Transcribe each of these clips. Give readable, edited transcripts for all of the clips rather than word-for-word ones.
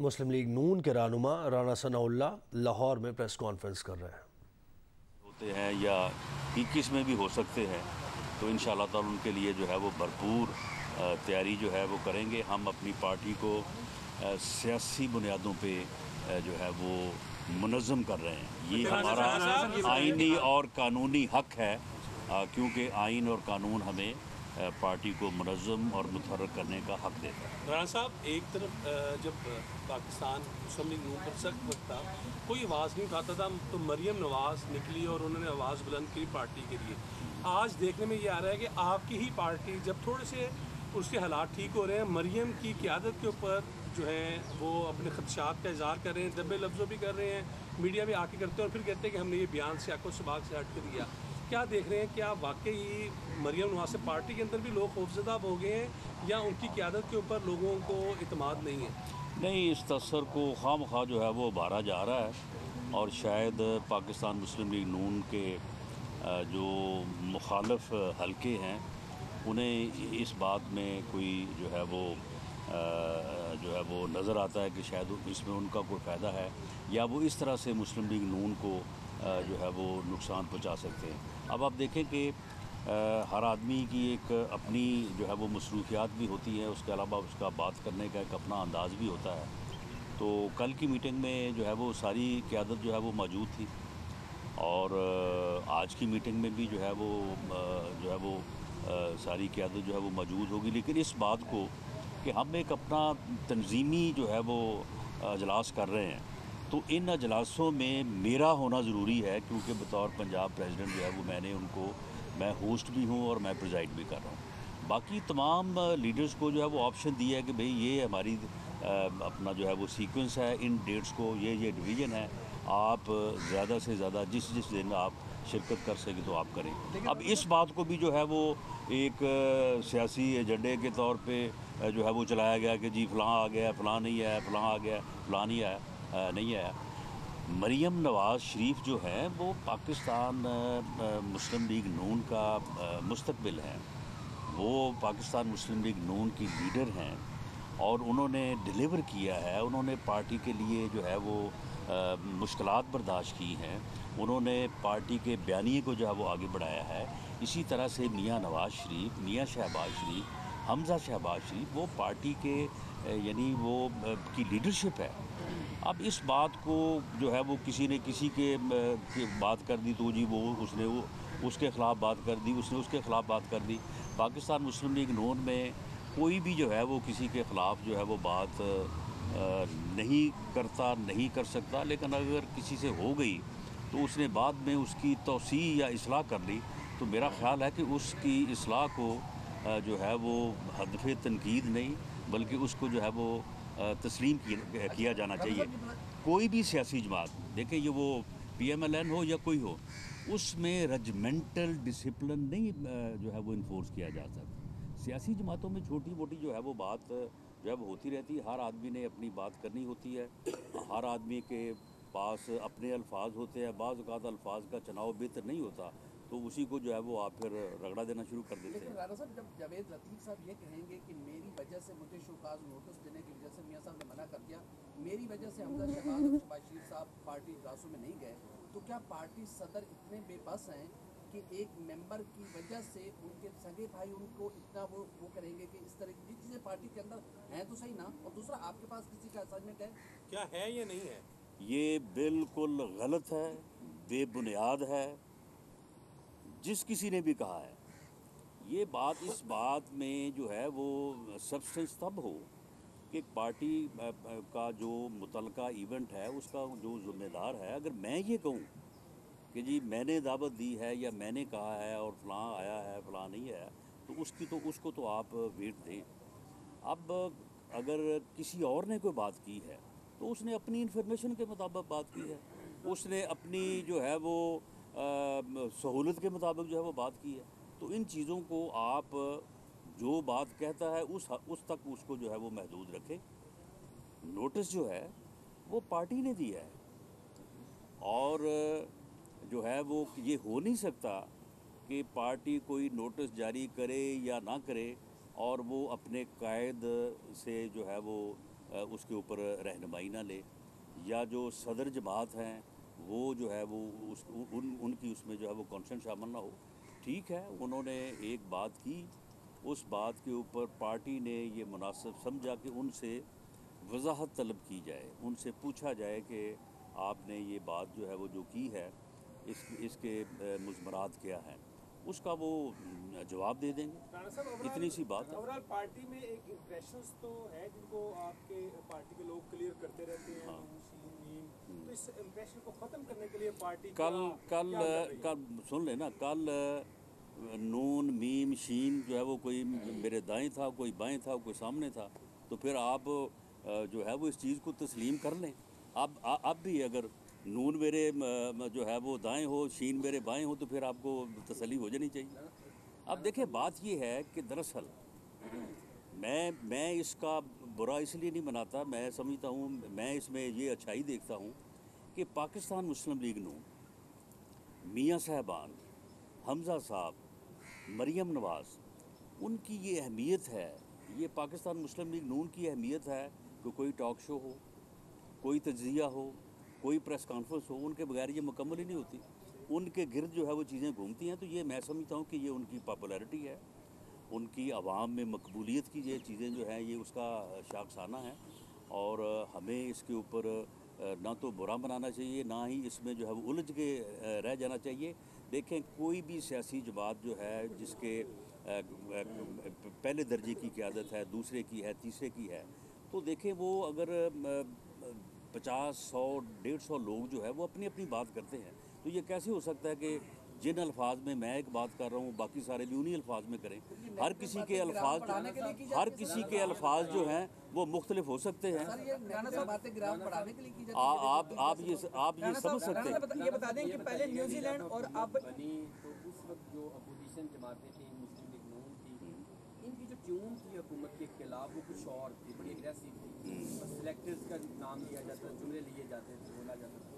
مسلم league نون کے رہنما رانا ثناء اللہ لاہور میں پریس کانفرنس کر رہے ہیں۔ ہوتے ہیں یا 21 میں بھی ہو سکتے ہیں، تو انشاءاللہ تعالیٰ ان کے لیے جو ہے وہ بھرپور تیاری جو ہے وہ کریں گے۔ ہم اپنی پارٹی کو سیاسی بنیادوں پہ جو ہے وہ منظم کر رہے ہیں۔ یہ ہمارا آئینی اور قانونی حق ہے، کیونکہ آئین اور قانون ہمیں پارٹی کو منظم اور متحرک کرنے کا حق دیتا ہے۔ رانا صاحب، ایک طرف جب پاکستان مسلم لیگ نون پر سخت وقت تھا، کوئی آواز نہیں اٹھاتا تھا، تو مریم نواز نکلی اور انہوں نے آواز بلند کی پارٹی کے لیے۔ آج دیکھنے میں یہ آ رہا ہے کہ آپ کی ہی پارٹی جب تھوڑے سے اس کے حالات ٹھیک ہو رہے ہیں، مریم کی قیادت کے اوپر جو ہے وہ اپنے خدشات کا اظہار کر رہے ہیں، دبے لفظوں بھی کر رہے ہیں، میڈیا میں آ کے کرتے ہیں اور پھر کہتے ہیں کہ ہم نے یہ بیان سیاق و سباق سے ہٹ کر دیا۔ کیا دیکھ رہے ہیں؟ کیا واقعی مریم نواز سے پارٹی کے اندر بھی لوگ خوفزدہ ہو گئے ہیں، یا ان کی قیادت کے اوپر لوگوں کو اعتماد نہیں ہے؟ نہیں، اس تاثر کو خواہ مخواہ جو ہے وہ ابھارا جا رہا ہے، اور شاید پاکستان مسلم لیگ نون کے جو مخالف حلقے ہیں انہیں اس بات میں کوئی جو ہے وہ نظر آتا ہے کہ شاید اس میں ان کا کوئی فائدہ ہے، یا وہ اس طرح سے مسلم لیگ نون کو جو ہے وہ نقصان پہنچا سکتے ہیں۔ اب آپ دیکھیں کہ ہر آدمی کی ایک اپنی جو ہے وہ مصروفیات بھی ہوتی ہیں، اس کے علاوہ اس کا بات کرنے کا ایک اپنا انداز بھی ہوتا ہے۔ تو کل کی میٹنگ میں جو ہے وہ ساری قیادت جو ہے وہ موجود تھی، اور آج کی میٹنگ میں بھی جو ہے وہ ساری قیادت جو ہے وہ موجود ہوگی، لیکن اس بات کو کہ ہم ایک اپنا تنظیمی جو ہے وہ اجلاس کر رہے ہیں، تو ان اجلاسوں میں میرا ہونا ضروری ہے، کیونکہ بطور پنجاب پریزیڈنٹ جو ہے وہ میں ہوسٹ بھی ہوں اور میں پریزائڈ بھی کر رہا ہوں۔ باقی تمام لیڈرز کو جو ہے وہ آپشن دیا ہے کہ بھئی یہ ہماری اپنا جو ہے وہ سیکوینس ہے، ان ڈیٹس کو یہ ڈویژن ہے، آپ زیادہ سے زیادہ جس دن آپ شرکت کر سکیں تو آپ کریں۔ اب اس بات کو بھی جو ہے وہ ایک سیاسی ایجنڈے کے طور پہ جو ہے وہ چلایا گیا کہ جی فلاں آ گیا، فلاں نہیں آیا، فلاں آ گیا، فلاں نہیں آیا۔ مریم نواز شریف جو ہے وہ پاکستان مسلم لیگ نون کا مستقبل ہے، وہ پاکستان مسلم لیگ نون کی لیڈر ہیں، اور انہوں نے ڈیلیور کیا ہے، انہوں نے پارٹی کے لیے جو ہے وہ مشکلات برداشت کی ہیں، انہوں نے پارٹی کے بیانیے کو جو ہے وہ آگے بڑھایا ہے۔ اسی طرح سے میاں نواز شریف، میاں شہباز شریف، حمزہ شہباز شریف، وہ پارٹی کے یعنی وہ کی لیڈرشپ ہے۔ اب اس بات کو جو ہے وہ کسی نے کسی کے بات کر دی تو جی اس نے اس کے خلاف بات کر دی، اس نے اس کے خلاف بات کر دی۔ پاکستان مسلم لیگ نون میں کوئی بھی جو ہے وہ کسی کے خلاف جو ہے وہ بات نہیں کرتا، نہیں کر سکتا، لیکن اگر کسی سے ہو گئی تو اس نے بعد میں اس کی توسیع یا اصلاح کر لی، تو میرا خیال ہے کہ اس کی اصلاح کو جو ہے وہ ہدف تنقید نہیں، بلکہ اس کو جو ہے وہ تسلیم کیا جانا چاہیے۔ کوئی بھی سیاسی جماعت، دیکھیں یہ وہ پی ایم ایل این ہو یا کوئی ہو، اس میں رجمنٹل ڈسپلن نہیں جو ہے وہ انفورس کیا جا سکتا۔ سیاسی جماعتوں میں چھوٹی موٹی جو ہے وہ بات جو ہے وہ ہوتی رہتی ہے، ہر آدمی نے اپنی بات کرنی ہوتی ہے، ہر آدمی کے پاس اپنے الفاظ ہوتے ہیں، بعض اوقات الفاظ کا چناؤ بہتر نہیں ہوتا، تو اسی کو جو ہے وہ آپ پھر رگڑا دینا شروع کر دیتے ہیں۔ لیکن رانا صاحب، جب جاوید لطیف صاحب یہ کہیں گے کہ میری وجہ سے مجھے شوکاز نوٹس دینے کی وجہ سے میاں صاحب نے منع کر دیا، میری وجہ سے حمزہ شہباز اور شہباز شریف صاحب پارٹی اجلاسوں میں نہیں گئے، تو کیا پارٹی صدر اتنے بے بس ہیں کہ ایک ممبر کی وجہ سے ان کے سگے بھائی ان کو اتنا وہ کریں گے کہ اس طرح کی چیزیں پارٹی کے اندر ہیں تو صحیح نا؟ اور دوسرا، آپ کے پاس کسی کا اسائنمنٹ ہے؟ کیا ہے یا نہیں ہے؟ یہ بالکل غلط ہے، بے بنیاد ہے، جس کسی نے بھی کہا ہے یہ بات۔ اس بات میں جو ہے وہ سبسٹنس تب ہو کہ ایک پارٹی کا جو متعلقہ ایونٹ ہے اس کا جو ذمہ دار ہے، اگر میں یہ کہوں کہ جی میں نے دعوت دی ہے یا میں نے کہا ہے اور فلاں آیا ہے فلاں نہیں آیا، تو اس کو تو آپ ویٹ دیں۔ اب اگر کسی اور نے کوئی بات کی ہے تو اس نے اپنی انفارمیشن کے مطابق بات کی ہے، اس نے اپنی جو ہے وہ سہولت کے مطابق جو ہے وہ بات کی ہے، تو ان چیزوں کو آپ جو بات کہتا ہے اس تک اس کو جو ہے وہ محدود رکھیں۔ نوٹس جو ہے وہ پارٹی نے دیا ہے، اور جو ہے وہ یہ ہو نہیں سکتا کہ پارٹی کوئی نوٹس جاری کرے یا نہ کرے اور وہ اپنے قائد سے جو ہے وہ उसके ऊपर रहनुमाई ना ले, या जो सदर जमात हैं वो जो है वो उनकी उसमें जो है वो कॉन्फ्रेंस शामिल ना हो। ठीक है, उन्होंने एक बात की, उस बात के ऊपर पार्टी ने ये मुनासिब समझा कि उनसे वजाहत तलब की जाए, उनसे पूछा जाए कि आपने ये बात जो है वो जो की है इसके मुज़मरात क्या हैं, उसका वो जवाब दे देंगे। इतनी सी बात है। ओवरऑल पार्टी में एक इम्प्रेशंस तो है जिनको आपके पार्टी के लोग क्लियर करते रहते हैं। हाँ। तो इस इम्प्रेशन को ख़त्म करने के लिए पार्टी कल सुन लेना, कल नून मीम शीन जो है वो कोई मेरे दाएं था, कोई बाएं था, कोई सामने था, तो फिर आप जो है वो इस चीज़ को तस्लीम कर लें। अब भी अगर नून मेरे जो है वो दाएं हो, शीन मेरे बाएं हो, तो फिर आपको तसल्ली हो जानी चाहिए। अब देखिए, बात ये है कि दरअसल मैं इसका बुरा इसलिए नहीं मनाता, मैं समझता हूँ, मैं इसमें ये अच्छाई देखता हूँ कि पाकिस्तान मुस्लिम लीग नून, मियाँ साहबान, हमज़ा साहब, मरियम नवाज़, उनकी ये अहमियत है, ये पाकिस्तान मुस्लिम लीग नून की अहमियत है कि कोई टॉक शो हो, कोई तज्ज़िया हो, कोई प्रेस कॉन्फ्रेंस हो, उनके बगैर ये मुकम्मल ही नहीं होती। उनके गिर्द जो है वो चीज़ें घूमती हैं, तो ये मैं समझता हूँ कि ये उनकी पॉपुलैरिटी है, उनकी आवाम में मकबूलियत की ये चीज़ें जो हैं ये उसका शाखसाना है, और हमें इसके ऊपर ना तो बुरा बनाना चाहिए, ना ही इसमें जो है वो उलझ के रह जाना चाहिए। देखें, कोई भी सियासी जमात जो है जिसके पहले दर्जे की क़यादत है, दूसरे की है, तीसरे की है, तो देखें वो अगर 50, 100, 150 लोग जो है वो अपनी अपनी बात करते हैं, तो ये कैसे हो सकता है कि जिन अल्फाज में मैं एक बात कर रहा हूँ बाकी सारे भी उन्हीं अल्फाज में करें। हर किसी के अल्फाज जो हैं वो मुख्तलिफ हो सकते हैं। आप ये समझ सकते हैं। ये बता दें कि पहले न्यूजीलैंड और अब बनी, तो उस वक्त जो अपोजिशन जमातें थी, मुस्लिम लीग नून थी, इनकी जो ट्यून थी हुकूमत के खिलाफ वो कुछ और थी, बड़ी एग्रेसिव थी, और सिलेक्टर्स का नाम लिया जाता है, जुमले लिए जाते थे, बोला जाता था।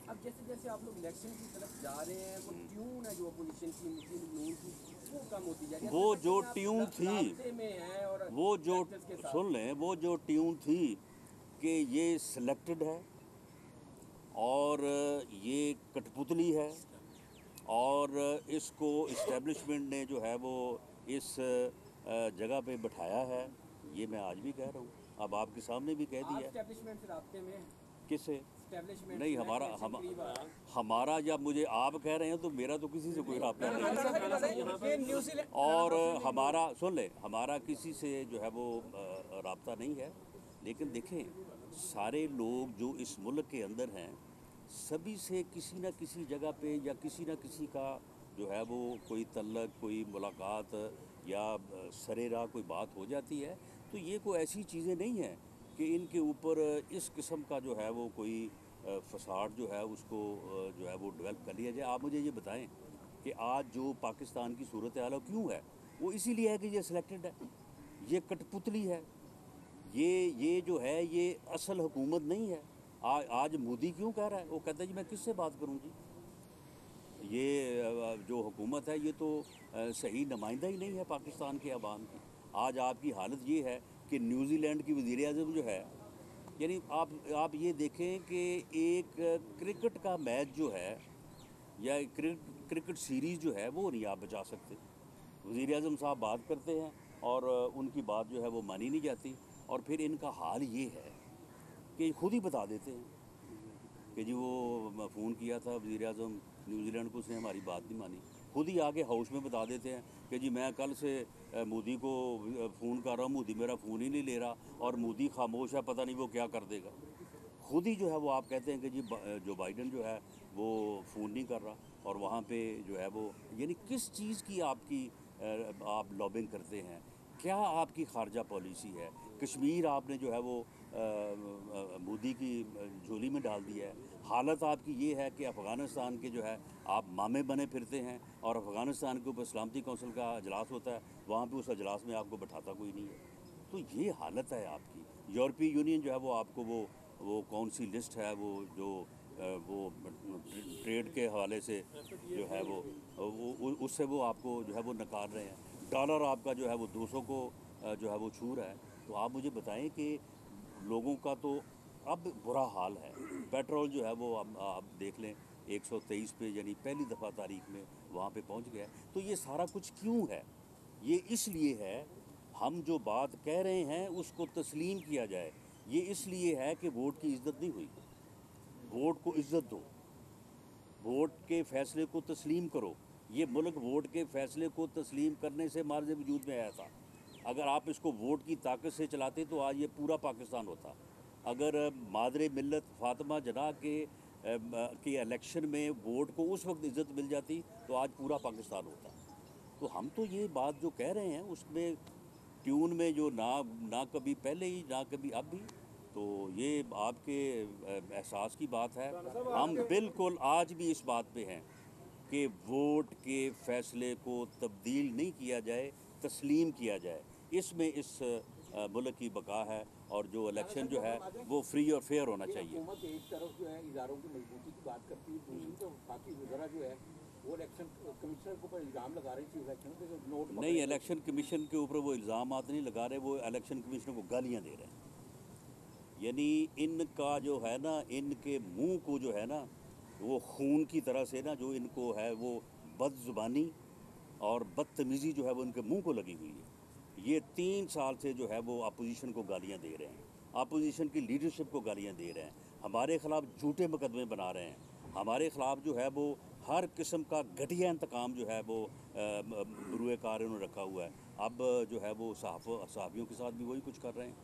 अब जैसे जैसे आप लोग इलेक्शन की तरफ जा रहे हैं, वो ट्यून है जो अपोजिशन की, मुस्लिम लीग नून की, वो कम होती जा रही है। वो जो ट्यून थी, वो जो सुन लें, वो जो ट्यून थी कि ये सिलेक्टेड है और ये कठपुतली है, और इसको इस्टेब्लिशमेंट ने जो है वो इस जगह पे बिठाया है, ये मैं आज भी कह रहा हूँ, अब आपके सामने भी कह दिया। एस्टेब्लिशमेंट से राब्ते में किससे? नहीं, हमारा जब मुझे आप कह रहे हैं तो मेरा तो किसी से कोई राब्ता नहीं, और हमारा सुन ले, हमारा किसी से जो है वो राब्ता नहीं है। लेकिन देखें, सारे लोग जो इस मुल्क के अंदर हैं, सभी से किसी न किसी जगह पे या किसी न किसी का जो है वो कोई तल्लक, कोई मुलाकात या सरे राह कोई बात हो जाती है। तो ये कोई ऐसी चीज़ें नहीं हैं कि इनके ऊपर इस किस्म का जो है वो कोई फसाड जो है उसको जो है वो डेवलप कर लिया जाए। आप मुझे ये बताएं कि आज जो पाकिस्तान की सूरत हाल क्यों है, वो इसीलिए है कि ये सिलेक्टेड है, ये कठपुतली है, ये जो है ये असल हुकूमत नहीं है। आज मोदी क्यों कह रहा है, वो कहता है जी मैं किससे बात करूं जी, ये जो हुकूमत है ये तो सही नुमाइंदा ही नहीं है पाकिस्तान के अवाम की। आज आपकी हालत ये है कि न्यूजीलैंड की वज़ीर-ए-आज़म जो है, यानी आप ये देखें कि एक क्रिकेट का मैच जो है या क्रिकेट सीरीज़ जो है वो नहीं आप बचा सकते। वज़ीर-ए-आज़म साहब बात करते हैं और उनकी बात जो है वो मानी नहीं जाती, और फिर इनका हाल ये है कि खुद ही बता देते हैं कि जी वो फ़ोन किया था वज़ीर-ए-आज़म न्यूजीलैंड को, उसने हमारी बात नहीं मानी। खुद ही आगे हाउस में बता देते हैं कि जी मैं कल से मोदी को फ़ोन कर रहा हूँ, मोदी मेरा फ़ोन ही नहीं ले रहा, और मोदी खामोश है, पता नहीं वो क्या कर देगा। खुद ही जो है वो आप कहते हैं कि जी जो बाइडन जो है वो फ़ोन नहीं कर रहा, और वहाँ पे जो है वो, यानी किस चीज़ की आपकी आप लॉबिंग करते हैं, क्या आपकी खारजा पॉलिसी है। कश्मीर आपने जो है वो मोदी की झोली में डाल दिया है। हालत आपकी ये है कि अफ़गानिस्तान के जो है आप मामे बने फिरते हैं, और अफ़गानिस्तान के ऊपर सलामती कौंसिल का अजलास होता है, वहाँ पे उस अजलास में आपको बैठाता कोई नहीं है। तो ये हालत है आपकी। यूरोपीय यूनियन जो है वो आपको वो कौन सी लिस्ट है वो जो वो ट्रेड के हवाले से जो है वो उससे वो आपको जो है वो नकार रहे हैं। डॉलर आपका जो है वो 200 को जो है वो छू रहा है। तो आप मुझे बताएं कि लोगों का तो अब बुरा हाल है। पेट्रोल जो है वो आप देख लें 123 पे यानी पहली दफ़ा तारीख में वहाँ पे पहुँच गया है। तो ये सारा कुछ क्यों है? ये इसलिए है, हम जो बात कह रहे हैं उसको तस्लीम किया जाए। ये इसलिए है कि वोट की इज़्ज़त नहीं हुई। वोट को इज़्ज़त दो, वोट के फ़ैसले को तस्लीम करो। ये मुल्क वोट के फ़ैसले को तस्लीम करने से मार्ज़ वजूद में आया था। अगर आप इसको वोट की ताकत से चलाते तो आज ये पूरा पाकिस्तान होता। अगर मादरे मिल्लत फातिमा जना के इलेक्शन में वोट को उस वक्त इज़्ज़त मिल जाती तो आज पूरा पाकिस्तान होता। तो हम तो ये बात जो कह रहे हैं उसमें ट्यून में जो ना कभी पहले ही ना कभी अब भी, तो ये आपके एहसास की बात है। हम बिल्कुल आज भी इस बात पे हैं कि वोट के फ़ैसले को तब्दील नहीं किया जाए, तस्लीम किया जाए। इसमें इस मुल्क की बका है और जो इलेक्शन जो है वो फ्री और फेयर होना चाहिए। हुकूमत एक तरफ जो है इदारों की मजबूती की बात करती है, दूसरी तरफ बाकी वज़रा जो है वो इलेक्शन कमिश्नर के ऊपर इल्ज़ाम लगा रही थी इलेक्शन के जो नोट नहीं, इलेक्शन कमीशन के ऊपर वो इल्ज़ामात नहीं लगा रहे, वो इलेक्शन कमीशन को गालियाँ दे रहे हैं। यानी इनका जो है ना, इनके मुंह को जो है ना वो खून की तरह से ना जो इनको है वो बदज़ुबानी और बदतमीज़ी जो है वो इनके मुंह को लगी हुई है। ये 3 साल से जो है वो अपोजिशन को गालियाँ दे रहे हैं, अपोजिशन की लीडरशिप को गालियाँ दे रहे हैं, हमारे ख़िलाफ़ झूठे मुकदमे बना रहे हैं, हमारे ख़िलाफ़ जो है वो हर किस्म का घटिया इंतकाम जो है वो बरूए कार उन्होंने रखा हुआ है। अब जो है वो सहाफ़ियों के साथ भी वही कुछ कर रहे हैं।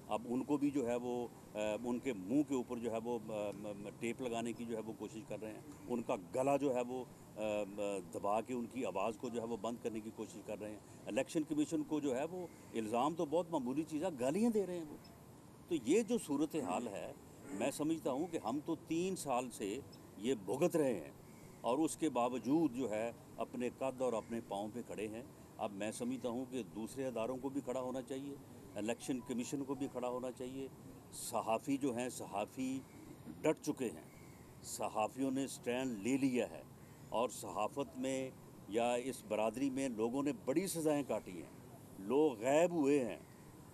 अब उनको भी जो है वो उनके मुंह के ऊपर जो है वो टेप लगाने की जो है वो कोशिश कर रहे हैं। उनका गला जो है वो दबा के उनकी आवाज़ को जो है वो बंद करने की कोशिश कर रहे हैं। इलेक्शन कमीशन को जो है वो इल्ज़ाम तो बहुत मामूली चीज़ है, गालियाँ दे रहे हैं वो। तो ये जो सूरत हाल है, मैं समझता हूँ कि हम तो 3 साल से ये भुगत रहे हैं और उसके बावजूद जो है अपने कद और अपने पाँव पे खड़े हैं। अब मैं समझता हूँ कि दूसरे अदारों को भी खड़ा होना चाहिए, इलेक्शन कमीशन को भी खड़ा होना चाहिए। सहाफ़ी जो हैं, सहाफ़ी डट चुके हैं, सहाफ़ियों ने स्टैंड ले लिया है और सहाफ़त में या इस बरादरी में लोगों ने बड़ी सज़ाएँ काटी हैं। लोग गायब हुए हैं,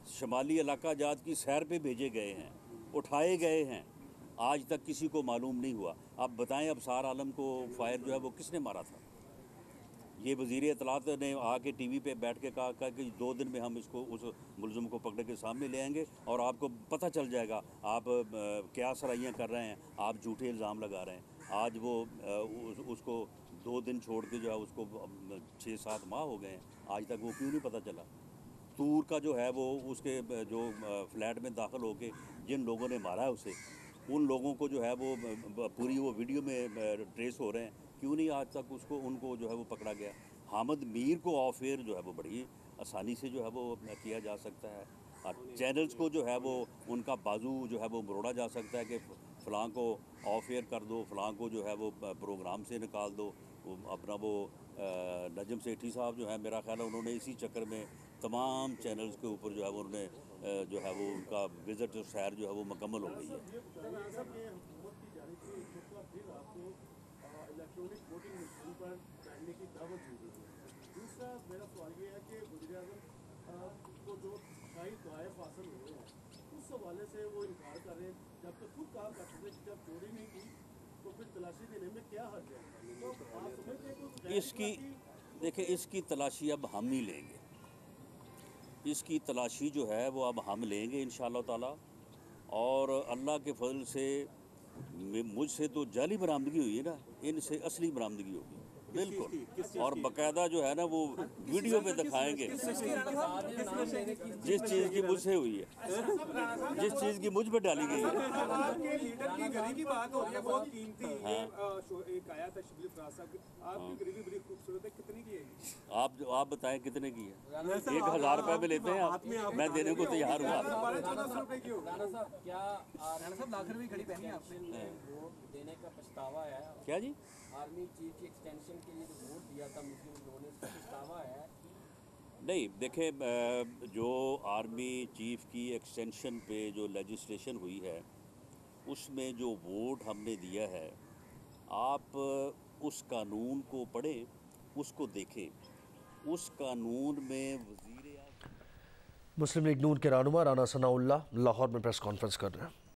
शुमाली इलाका जात की सैर पे भेजे गए हैं, उठाए गए हैं, आज तक किसी को मालूम नहीं हुआ। अब बताएं अबसार आलम को फायर जो है वो किसने मारा था? ये वज़ीर इत्तलात ने आके टीवी पे बैठ के कहा कि 2 दिन में हम इसको उस मुलज़िम को पकड़ के सामने ले आएंगे और आपको पता चल जाएगा आप क्या सराइयाँ कर रहे हैं, आप झूठे इल्ज़ाम लगा रहे हैं। आज वो उसको 2 दिन छोड़ के जो है उसको 6-7 माह हो गए हैं, आज तक वो क्यों नहीं पता चला? तूर का जो है वो उसके जो फ्लैट में दाखिल होके जिन लोगों ने मारा है उसे, उन लोगों को जो है वो पूरी वो वीडियो में ट्रेस हो रहे हैं, क्यों नहीं आज तक उनको जो है वो पकड़ा गया? हामिद मीर को ऑफ एयर जो है वो बड़ी आसानी से जो है वो किया जा सकता है। और चैनल्स को जो है वो उनका बाजू जो है वो मरोड़ा जा सकता है कि फ़लाँ को ऑफ एयर कर दो, फ़लाँ को जो है वो प्रोग्राम से निकाल दो। अपना वो नजम सेठी साहब जो है, मेरा ख्याल है उन्होंने इसी चक्कर में तमाम चैनल्स के ऊपर जो है वो उन्होंने जो है वो उनका विज़िट और सैर जो है वो मुकम्मल हो गई है। इलेक्ट्रॉनिक वोटिंग मशीन पर बैठने की दावत दी गई है। दूसरा मेरा सवाल ये है कि वज़ीर-ए-आज़म को जो 28 तोहफ़े हासिल हुए हैं उस हवाले से वो इनकार कर रहे हैं, जब तक खुद कहा करते थे कि जब चोरी नहीं की तो फिर तलाशी देने में क्या हर्ज है? तो आप समझते हैं कि इसकी देखिए, इसकी तलाशी अब हम ही लेंगे, इसकी तलाशी जो है वो अब हम लेंगे इंशाअल्लाह ताला। और अल्लाह के फजल से मुझसे तो जाली बरामदगी हुई है ना, इनसे असली बरामदगी होगी बिल्कुल। और बाकायदा जो है ना वो वीडियो पे दिखाएंगे जिस चीज़ की मुझसे हुई है, जिस चीज़ की मुझ पे डाली गई है। आपके लीडर की गली की बात हो रही है, बहुत कीमती है। एक आया था शिबली फराज साहब, आपकी गली भी बड़ी खूबसूरत है, कितनी की है? आप बताएं कितने की है? 1000 रुपये में लेते हैं आप, मैं देने को तैयार हुआ। ₹1400 की होगी। राणा साहब, क्या राणा साहब लाख रुपए घड़ी पहनी आपने? वोट देने का पछतावा है? क्या जी? आर्मी चीफ की एक्सटेंशन के लिए जो वोट दिया था मुस्लिम लोगों ने, उसका पछतावा है? नहीं, देखें, जो आर्मी चीफ़ की एक्सटेंशन पे जो लेजिस्लेशन हुई है उसमें जो वोट हमने दिया है, आप उस कानून को पढ़ें, उसको देखें। उस कानून में मुस्लिम लीग नून के रहनुमा राना सनाउल्लाह लाहौर में प्रेस कॉन्फ्रेंस कर रहे हैं।